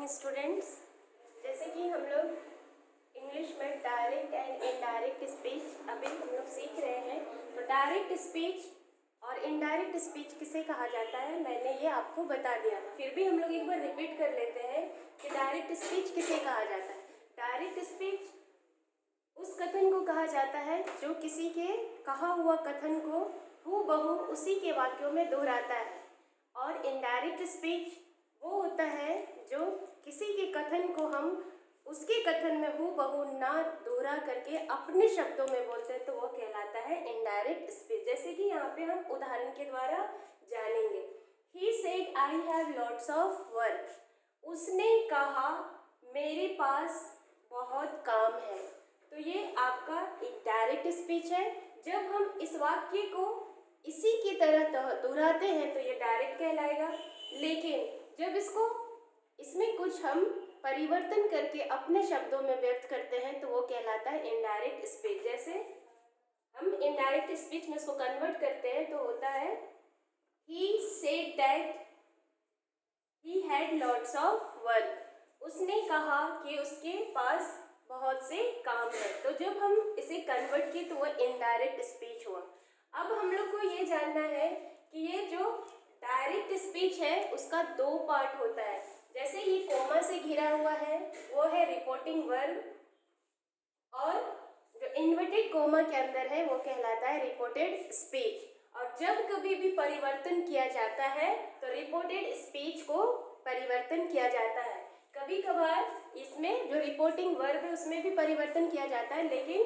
Morning students. जैसे कि हम लोग इंग्लिश में डायरेक्ट एंड इनडायरेक्ट स्पीच अभी हम लोग सीख रहे हैं, तो डायरेक्ट स्पीच और इनडायरेक्ट स्पीच किसे कहा जाता है मैंने ये आपको बता दिया। फिर भी हम लोग एक बार रिपीट कर लेते हैं कि डायरेक्ट स्पीच किसे कहा जाता है। डायरेक्ट स्पीच उस कथन को कहा जाता है जो किसी के कहा हुआ कथन को हूबहू उसी के वाक्यों में दोहराता है, और इनडायरेक्ट स्पीच वो होता है जो किसी के कथन को हम उसके कथन में हूबहू ना दोहरा करके अपने शब्दों में बोलते हैं, तो वो कहलाता है इनडायरेक्ट स्पीच। जैसे कि यहाँ पे हम उदाहरण के द्वारा जानेंगे। He said I have lots of work। उसने कहा मेरे पास बहुत काम है। तो ये आपका एक डायरेक्ट स्पीच है। जब हम इस वाक्य को इसी की तरह दोहराते हैं तो ये डायरेक्ट कहलाएगा, लेकिन जब इसमें कुछ हम परिवर्तन करके अपने शब्दों में व्यक्त करते हैं तो वो कहलाता है इनडायरेक्ट स्पीच। जैसे हम इनडायरेक्ट स्पीच में इसको कन्वर्ट करते हैं तो होता है He said that he had lots of work। उसने कहा कि उसके पास बहुत से काम है। तो जब हम इसे कन्वर्ट किए तो वो इनडायरेक्ट स्पीच हुआ। अब हम लोग को ये जानना है कि ये जो डायरेक्ट स्पीच है उसका दो पार्ट होता है। जैसे ये कोमा से घिरा हुआ है वो है रिपोर्टिंग वर्ब, और जो इन्वर्टेड कोमा के अंदर है वो कहलाता है रिपोर्टेड स्पीच। और जब कभी भी परिवर्तन किया जाता है तो रिपोर्टेड स्पीच को परिवर्तन किया जाता है। कभी कभार इसमें जो रिपोर्टिंग वर्ब है उसमें भी परिवर्तन किया जाता है, लेकिन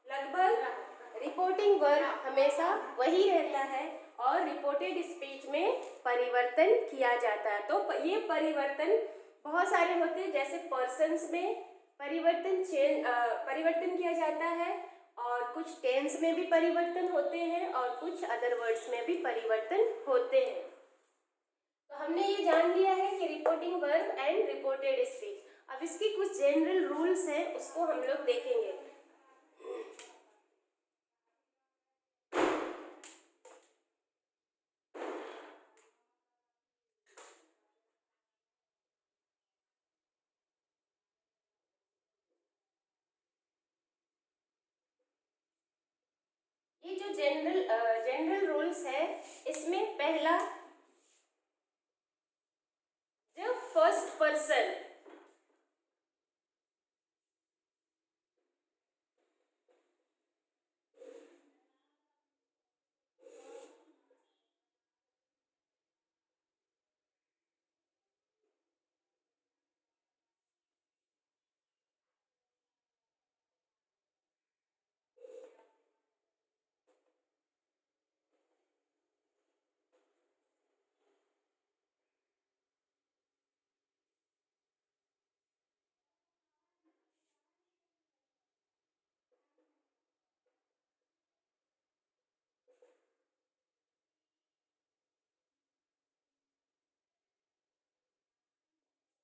लगभग रिपोर्टिंग वर्ब हमेशा वही रहता है और रिपोर्टेड स्पीच में परिवर्तन किया जाता है। तो ये परिवर्तन बहुत सारे होते हैं, जैसे पर्सन्स में परिवर्तन किया जाता है, और कुछ टेंस में भी परिवर्तन होते हैं, और कुछ अदर वर्ड्स में भी परिवर्तन होते हैं। तो हमने ये जान लिया है कि reporting verb and reported speech. अब इसके कुछ जनरल रूल्स हैं उसको हम लोग देखेंगे। ये जो जनरल रूल्स है इसमें पहला, जब फर्स्ट पर्सन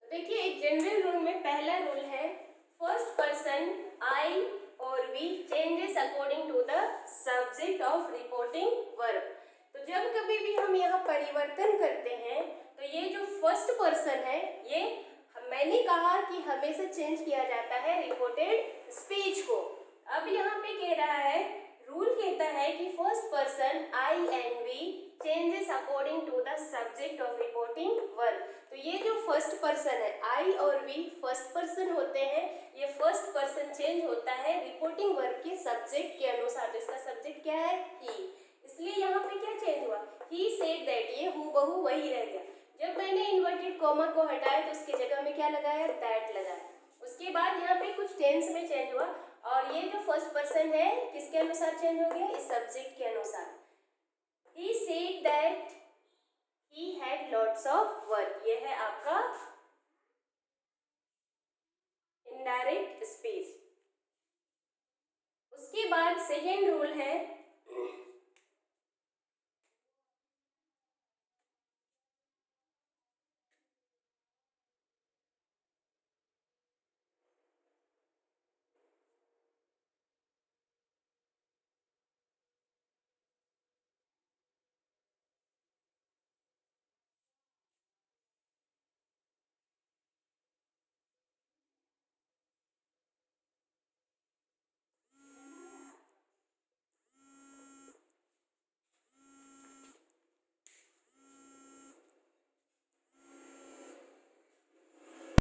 देखिए, एक जनरल रूल में पहला रूल है फर्स्ट पर्सन आई और we changes according to the subject of reporting verb. तो जब कभी भी हम यहाँ परिवर्तन करते हैं तो ये जो फर्स्ट पर्सन है ये मैंने कहा कि हमेशा चेंज किया जाता है रिपोर्टेड स्पीच को। अब यहाँ पे कह रहा है, रूल कहता है कि first person I and we changes according to the subject of reporting verb. तो ये जो फर्स्ट पर्सन है आई और वी फर्स्ट पर्सन होते हैं, ये फर्स्ट पर्सन चेंज होता है रिपोर्टिंग वर्ब के सब्जेक्ट के अनुसार। तो इसका सब्जेक्ट क्या है? ही। इसलिए यहाँ पे क्या चेंज हुआ? ही सेड दैट, ये हूबहू वही रह गया। जब मैंने इन्वर्टेड कॉमा को हटाया तो उसकी जगह में क्या लगाया? दैट लगाया। उसके बाद यहाँ पे कुछ टेंस में चेंज हुआ, और ये जो फर्स्ट पर्सन है किसके अनुसार चेंज हो गया? इस सब्जेक्ट के अनुसार। He said that he had lots of work। ये है आपका इनडायरेक्ट स्पीच। उसके बाद सेकेंड रूल है